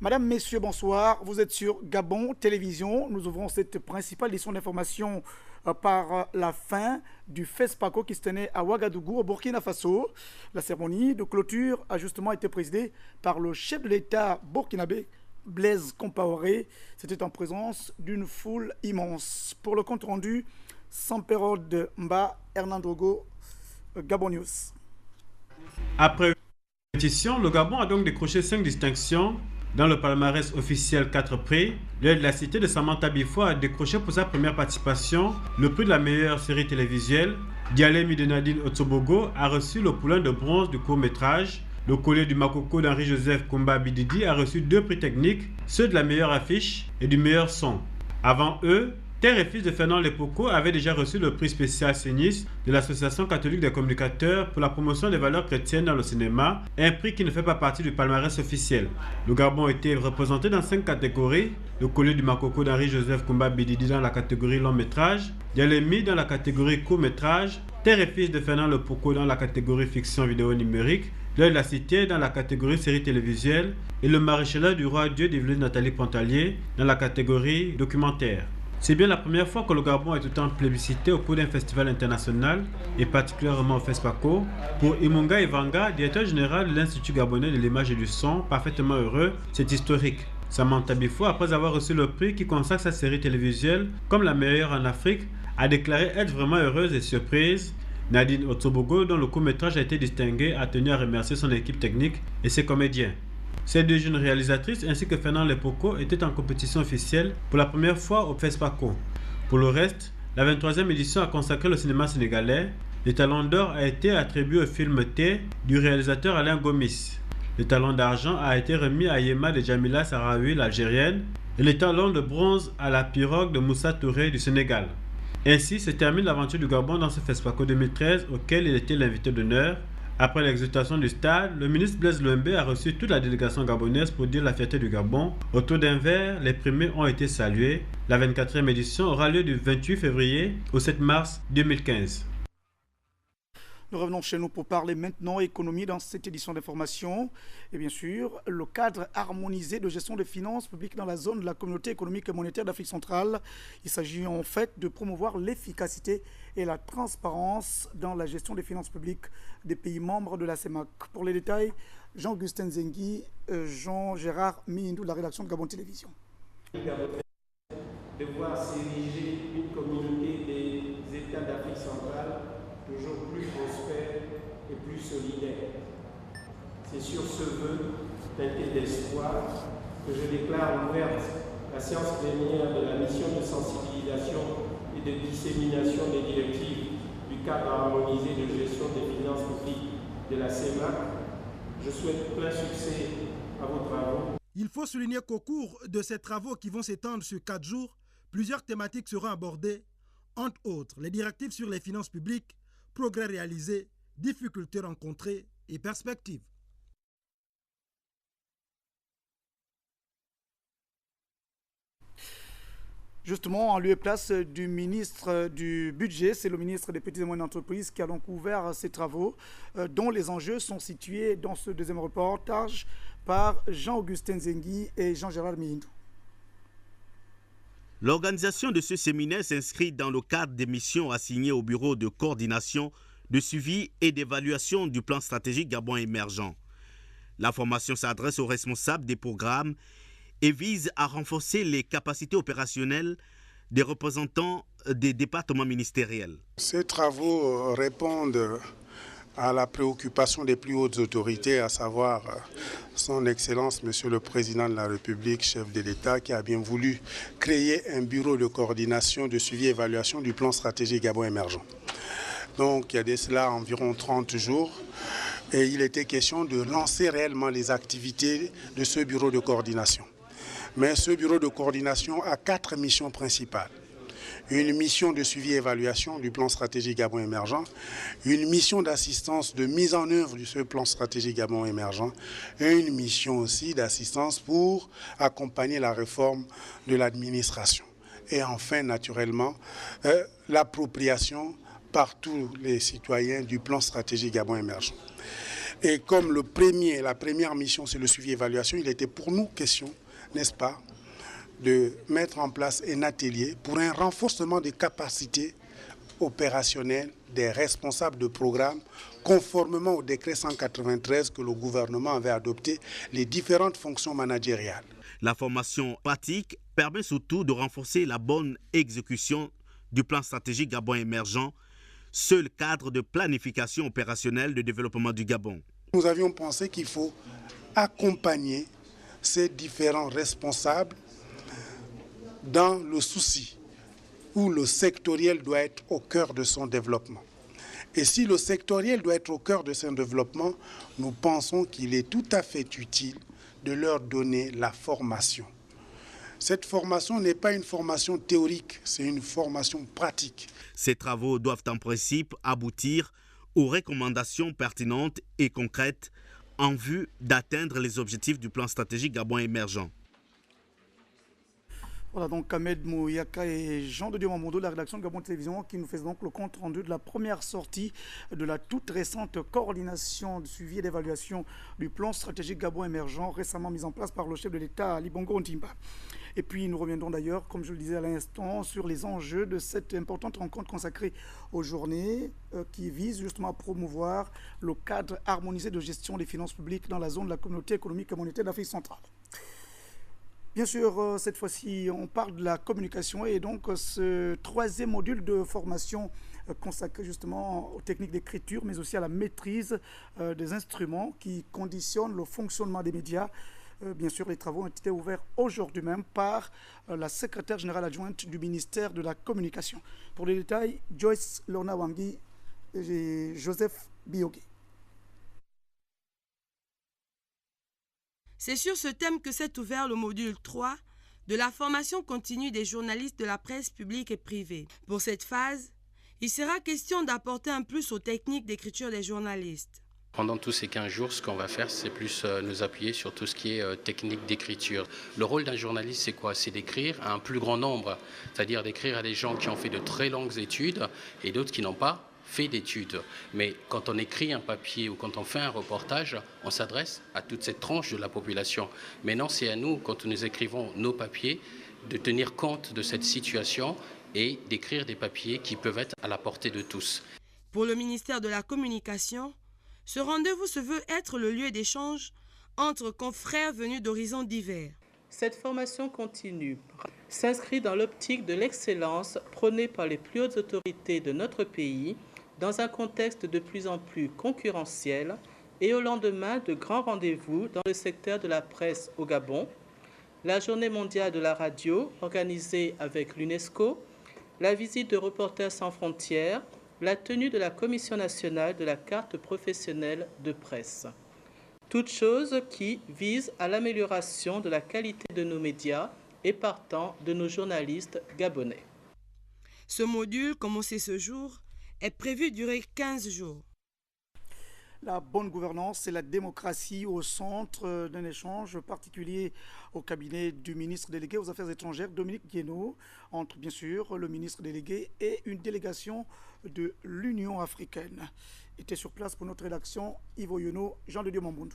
Madame, Messieurs, bonsoir. Vous êtes sur Gabon Télévision. Nous ouvrons cette principale édition d'information par la fin du FESPACO qui se tenait à Ouagadougou, au Burkina Faso. La cérémonie de clôture a justement été présidée par le chef de l'État burkinabé, Blaise Compaoré. C'était en présence d'une foule immense. Pour le compte rendu, Sampérode Mba, Hernandrogo, Gabon News. Après une compétition, le Gabon a donc décroché 5 distinctions. Dans le palmarès officiel 4 prix, l'œil de la cité de Samantha Bifo a décroché pour sa première participation le prix de la meilleure série télévisuelle. Dialemi de Nadine Otsobogo a reçu le poulain de bronze du court-métrage. Le collier du Makoko d'Henri-Joseph Kumba Bididi a reçu 2 prix techniques, ceux de la meilleure affiche et du meilleur son. Avant eux, Terre et Fils de Fernand Lepoko avaient déjà reçu le prix spécial Cénis de l'Association catholique des communicateurs pour la promotion des valeurs chrétiennes dans le cinéma, un prix qui ne fait pas partie du palmarès officiel. Le Gabon a été représenté dans 5 catégories: le collier du Makoko d'Henri-Joseph Kumba Bididi dans la catégorie long métrage, Dialemi dans la catégorie court métrage, Terre et Fils de Fernand Lepoko dans la catégorie fiction vidéo numérique, L'œil de la cité dans la catégorie série télévisuelle et le maréchal du roi Dieu d'Yveline Nathalie Pontalier dans la catégorie documentaire. C'est bien la première fois que le Gabon est autant plébiscité au cours d'un festival international et particulièrement au FESPACO. Pour Imunga Ivanga, directeur général de l'Institut gabonais de l'image et du son, parfaitement heureux, c'est historique. Samantha Bifo, après avoir reçu le prix qui consacre sa série télévisuelle comme la meilleure en Afrique, a déclaré être vraiment heureuse et surprise. Nadine Otsobogo, dont le court-métrage a été distingué, a tenu à remercier son équipe technique et ses comédiens. Ces 2 jeunes réalisatrices ainsi que Fernand Lepoko étaient en compétition officielle pour la première fois au FESPACO. Pour le reste, la 23e édition a consacré le cinéma sénégalais. Le talon d'or a été attribué au film T du réalisateur Alain Gomis. Le talon d'argent a été remis à Yema de Jamila Sarawi, l'Algérienne, et le talon de bronze à la pirogue de Moussa Touré du Sénégal. Ainsi se termine l'aventure du Gabon dans ce FESPACO 2013 auquel il était l'invité d'honneur. Après l'exaltation du stade, le ministre Blaise Lembe a reçu toute la délégation gabonaise pour dire la fierté du Gabon. Autour d'un verre, les primés ont été salués. La 24e édition aura lieu du 28 février au 7 mars 2015. Nous revenons chez nous pour parler maintenant économie dans cette édition d'information. Et bien sûr, le cadre harmonisé de gestion des finances publiques dans la zone de la communauté économique et monétaire d'Afrique centrale. Il s'agit en fait de promouvoir l'efficacité et la transparence dans la gestion des finances publiques des pays membres de la CEMAC. Pour les détails, Jean-Augustin Zengui, Jean-Gérard Mihindou de la rédaction de Gabon Télévision. De voir s'ériger une communauté des États d'Afrique centrale toujours plus prospère et plus solidaire. C'est sur ce vœu teinté d'espoir que je déclare ouverte la séance plénière de la mission de sensibilisation et de dissémination des directives du cadre harmonisé de gestion des finances publiques de la CEMAC. Je souhaite plein succès à vos travaux. Il faut souligner qu'au cours de ces travaux qui vont s'étendre sur 4 jours, plusieurs thématiques seront abordées, entre autres les directives sur les finances publiques, progrès réalisés, difficultés rencontrées et perspectives. Justement, en lieu et place du ministre du Budget, c'est le ministre des Petites et Moyennes Entreprises qui a donc ouvert ces travaux, dont les enjeux sont situés dans ce deuxième reportage par Jean-Augustin Zengui et Jean-Gérard Mihindou. L'organisation de ce séminaire s'inscrit dans le cadre des missions assignées au Bureau de coordination, de suivi et d'évaluation du plan stratégique Gabon émergent. La formation s'adresse aux responsables des programmes et vise à renforcer les capacités opérationnelles des représentants des départements ministériels. Ces travaux répondent à la préoccupation des plus hautes autorités, à savoir son Excellence, Monsieur le Président de la République, chef de l'État, qui a bien voulu créer un bureau de coordination, de suivi et évaluation du plan stratégique Gabon émergent. Donc il y a de cela environ 30 jours et il était question de lancer réellement les activités de ce bureau de coordination. Mais ce bureau de coordination a 4 missions principales. Une mission de suivi et évaluation du plan stratégique Gabon émergent, une mission d'assistance de mise en œuvre de ce plan stratégique Gabon émergent et une mission aussi d'assistance pour accompagner la réforme de l'administration. Et enfin, naturellement, l'appropriation par tous les citoyens du plan stratégique Gabon émergent. Et comme la première mission, c'est le suivi et évaluation, il était pour nous question, n'est-ce pas, de mettre en place un atelier pour un renforcement des capacités opérationnelles des responsables de programme, conformément au décret 193 que le gouvernement avait adopté, les différentes fonctions managériales. La formation pratique permet surtout de renforcer la bonne exécution du plan stratégique Gabon émergent, seul cadre de planification opérationnelle de développement du Gabon. Nous avions pensé qu'il faut accompagner ces différents responsables dans le souci où le sectoriel doit être au cœur de son développement. Et si le sectoriel doit être au cœur de son développement, nous pensons qu'il est tout à fait utile de leur donner la formation. Cette formation n'est pas une formation théorique, c'est une formation pratique. Ces travaux doivent en principe aboutir aux recommandations pertinentes et concrètes en vue d'atteindre les objectifs du plan stratégique Gabon émergent. Voilà donc Ahmed Mouyaka et Jean de Dieu Mamoudou de la rédaction de Gabon Télévision qui nous fait donc le compte rendu de la première sortie de la toute récente coordination de suivi et d'évaluation du plan stratégique Gabon émergent récemment mis en place par le chef de l'État Ali Bongo Ondimba. Et puis nous reviendrons d'ailleurs, comme je le disais à l'instant, sur les enjeux de cette importante rencontre consacrée aux journées qui vise justement à promouvoir le cadre harmonisé de gestion des finances publiques dans la zone de la communauté économique et monétaire d'Afrique centrale. Bien sûr, cette fois-ci, on parle de la communication et donc ce troisième module de formation consacré justement aux techniques d'écriture, mais aussi à la maîtrise des instruments qui conditionnent le fonctionnement des médias. Bien sûr, les travaux ont été ouverts aujourd'hui même par la secrétaire générale adjointe du ministère de la Communication. Pour les détails, Joyce Lorna Wangi et Joseph Biogi. C'est sur ce thème que s'est ouvert le module 3 de la formation continue des journalistes de la presse publique et privée. Pour cette phase, il sera question d'apporter un plus aux techniques d'écriture des journalistes. Pendant tous ces 15 jours, ce qu'on va faire, c'est plus nous appuyer sur tout ce qui est technique d'écriture. Le rôle d'un journaliste, c'est quoi? C'est d'écrire à un plus grand nombre, c'est-à-dire d'écrire à des gens qui ont fait de très longues études et d'autres qui n'ont pas fait d'études. Mais quand on écrit un papier ou quand on fait un reportage, on s'adresse à toute cette tranche de la population. Maintenant, c'est à nous, quand nous écrivons nos papiers, de tenir compte de cette situation et d'écrire des papiers qui peuvent être à la portée de tous. Pour le ministère de la Communication, ce rendez-vous se veut être le lieu d'échange entre confrères venus d'horizons divers. Cette formation continue s'inscrit dans l'optique de l'excellence prônée par les plus hautes autorités de notre pays dans un contexte de plus en plus concurrentiel et au lendemain de grands rendez-vous dans le secteur de la presse au Gabon, la Journée mondiale de la radio organisée avec l'UNESCO, la visite de Reporters sans frontières, la tenue de la Commission nationale de la carte professionnelle de presse. Toutes choses qui visent à l'amélioration de la qualité de nos médias et partant de nos journalistes gabonais. Ce module, commencé ce jour, est prévu durer 15 jours. La bonne gouvernance et la démocratie au centre d'un échange particulier au cabinet du ministre délégué aux Affaires étrangères, Dominique Guénaud, entre bien sûr le ministre délégué et une délégation de l'Union africaine. Était sur place pour notre rédaction Ivo Yono, Jean de Dieu Mambundu.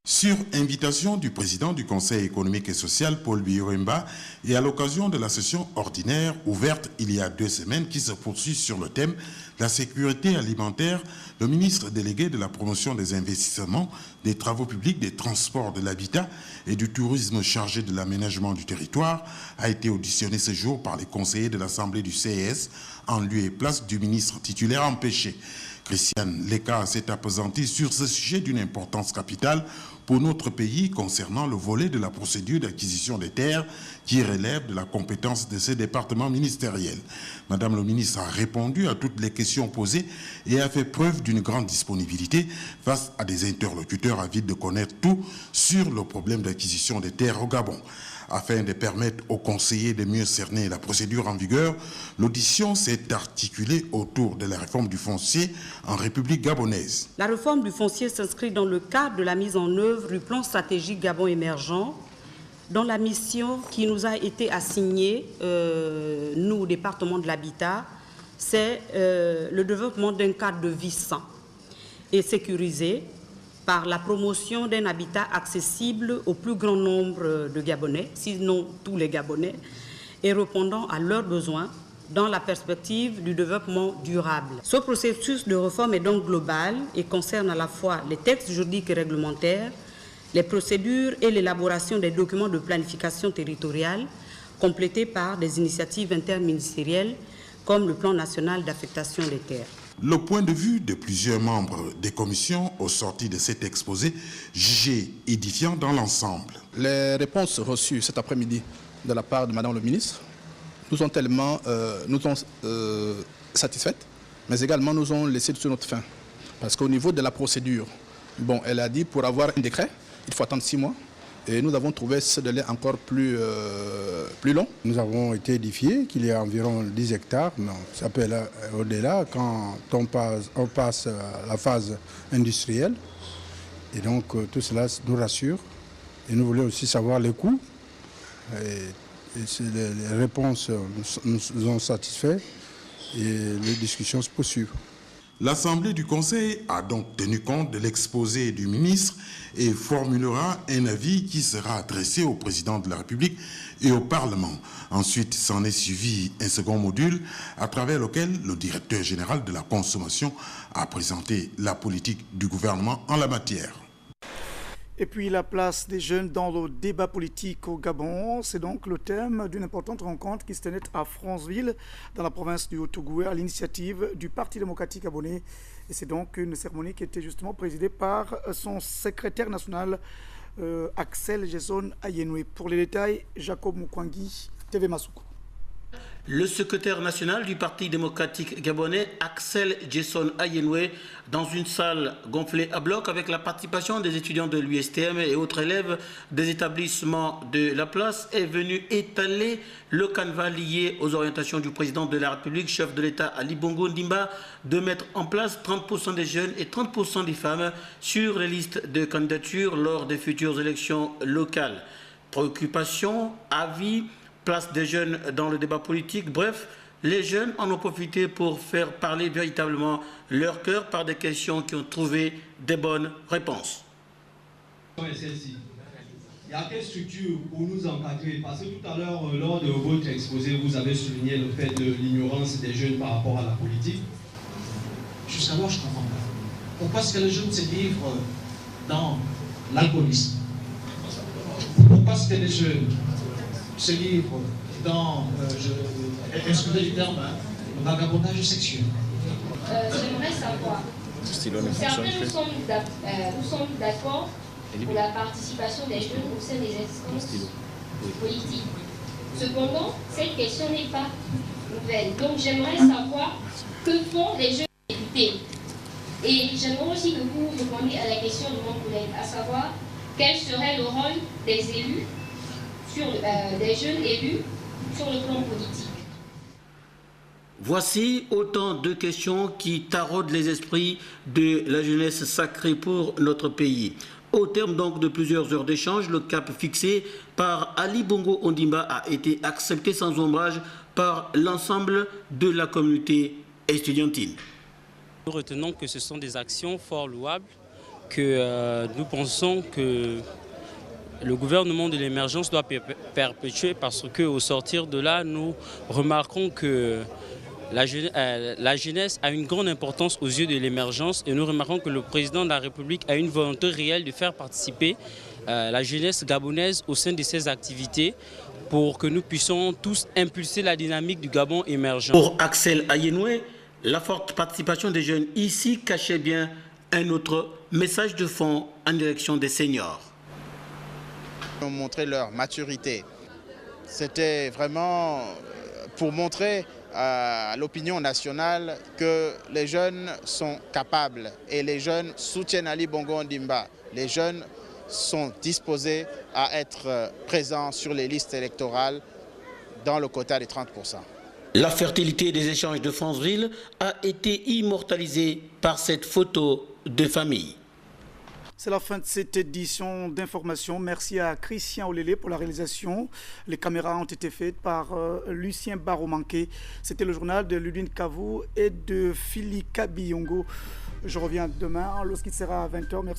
Sur invitation du président du Conseil économique et social, Paul Bioremba, et à l'occasion de la session ordinaire ouverte il y a 2 semaines qui se poursuit sur le thème la sécurité alimentaire, le ministre délégué de la promotion des investissements, des travaux publics, des transports, de l'habitat et du tourisme chargé de l'aménagement du territoire a été auditionné ce jour par les conseillers de l'Assemblée du CES en lieu et place du ministre titulaire empêché. Christiane Leka s'est appesantie sur ce sujet d'une importance capitale pour notre pays concernant le volet de la procédure d'acquisition des terres qui relève de la compétence de ces départements ministériels. Madame le ministre a répondu à toutes les questions posées et a fait preuve d'une grande disponibilité face à des interlocuteurs avides de connaître tout sur le problème d'acquisition des terres au Gabon. Afin de permettre aux conseillers de mieux cerner la procédure en vigueur, l'audition s'est articulée autour de la réforme du foncier en République gabonaise. La réforme du foncier s'inscrit dans le cadre de la mise en œuvre du plan stratégique Gabon émergent, dont la mission qui nous a été assignée, nous, au département de l'habitat, c'est le développement d'un cadre de vie sain. et sécurisée par la promotion d'un habitat accessible au plus grand nombre de Gabonais, sinon tous les Gabonais, et répondant à leurs besoins dans la perspective du développement durable. Ce processus de réforme est donc global et concerne à la fois les textes juridiques et réglementaires, les procédures et l'élaboration des documents de planification territoriale, complétés par des initiatives interministérielles comme le plan national d'affectation des terres. Le point de vue de plusieurs membres des commissions au sorti de cet exposé, jugé édifiant dans l'ensemble. Les réponses reçues cet après-midi de la part de Madame le ministre nous ont tellement satisfaites, mais également nous ont laissé sur notre faim. Parce qu'au niveau de la procédure, bon, elle a dit pour avoir un décret, il faut attendre 6 mois. Et nous avons trouvé ce délai encore plus long. Nous avons été édifiés qu'il y a environ 10 hectares. Non, ça peut aller au-delà quand on passe à la phase industrielle. Et donc tout cela nous rassure. Et nous voulons aussi savoir les coûts. Et les réponses nous ont satisfaits et les discussions se poursuivent. L'Assemblée du Conseil a donc tenu compte de l'exposé du ministre et formulera un avis qui sera adressé au président de la République et au Parlement. Ensuite, s'en est suivi un second module à travers lequel le directeur général de la consommation a présenté la politique du gouvernement en la matière. Et puis la place des jeunes dans le débat politique au Gabon, c'est donc le thème d'une importante rencontre qui se tenait à Franceville, dans la province du Haut-Togo, à l'initiative du Parti démocratique gabonais. Et c'est donc une cérémonie qui était justement présidée par son secrétaire national, Axel Jason Ayenwe. Pour les détails, Jacob Mukwangi, TV Masuku. Le secrétaire national du Parti démocratique gabonais, Axel Jason Ayenwe, dans une salle gonflée à bloc avec la participation des étudiants de l'USTM et autres élèves des établissements de la place, est venu étaler le canevas lié aux orientations du président de la République, chef de l'État Ali Bongo Ondimba, de mettre en place 30% des jeunes et 30% des femmes sur les listes de candidature lors des futures élections locales. Préoccupations, avis, place des jeunes dans le débat politique. Bref, les jeunes en ont profité pour faire parler véritablement leur cœur par des questions qui ont trouvé des bonnes réponses. Il y a quelle structure pour nous encadrer? Parce que tout à l'heure, lors de votre exposé, vous avez souligné le fait de l'ignorance des jeunes par rapport à la politique. Jusqu'alors, je ne comprends pas. Pourquoi est-ce que les jeunes se livrent dans l'alcoolisme? Pourquoi est-ce que les jeunes se livrent dans, excusez du terme, le vagabondage sexuel? J'aimerais savoir, certains nous sommes d'accord pour la participation des jeunes au sein des instances politiques. Cependant, cette question n'est pas nouvelle. Donc j'aimerais savoir que font les jeunes députés. Et j'aimerais aussi que vous répondiez à la question de mon collègue, à savoir quel serait le rôle des élus, des jeunes élus sur le plan politique. Voici autant de questions qui taraudent les esprits de la jeunesse sacrée pour notre pays. Au terme donc de plusieurs heures d'échange, le cap fixé par Ali Bongo Ondimba a été accepté sans ombrage par l'ensemble de la communauté estudiantine. Nous retenons que ce sont des actions fort louables, que nous pensons que le gouvernement de l'émergence doit perpétuer parce qu'au sortir de là, nous remarquons que la jeunesse a une grande importance aux yeux de l'émergence et nous remarquons que le président de la République a une volonté réelle de faire participer la jeunesse gabonaise au sein de ses activités pour que nous puissions tous impulser la dynamique du Gabon émergent. Pour Axel Ayenwe, la forte participation des jeunes ici cachait bien un autre message de fond en direction des seniors. Ils ont montré leur maturité. C'était vraiment pour montrer à l'opinion nationale que les jeunes sont capables et les jeunes soutiennent Ali Bongo Ondimba. Les jeunes sont disposés à être présents sur les listes électorales dans le quota des 30%. La fertilité des échanges de Franceville a été immortalisée par cette photo de famille. C'est la fin de cette édition d'information. Merci à Christian Olélé pour la réalisation. Les caméras ont été faites par Lucien Baromanké. C'était le journal de Ludwin Kavou et de Philly Kabiyongo. Je reviens demain lorsqu'il sera à 20h. Merci.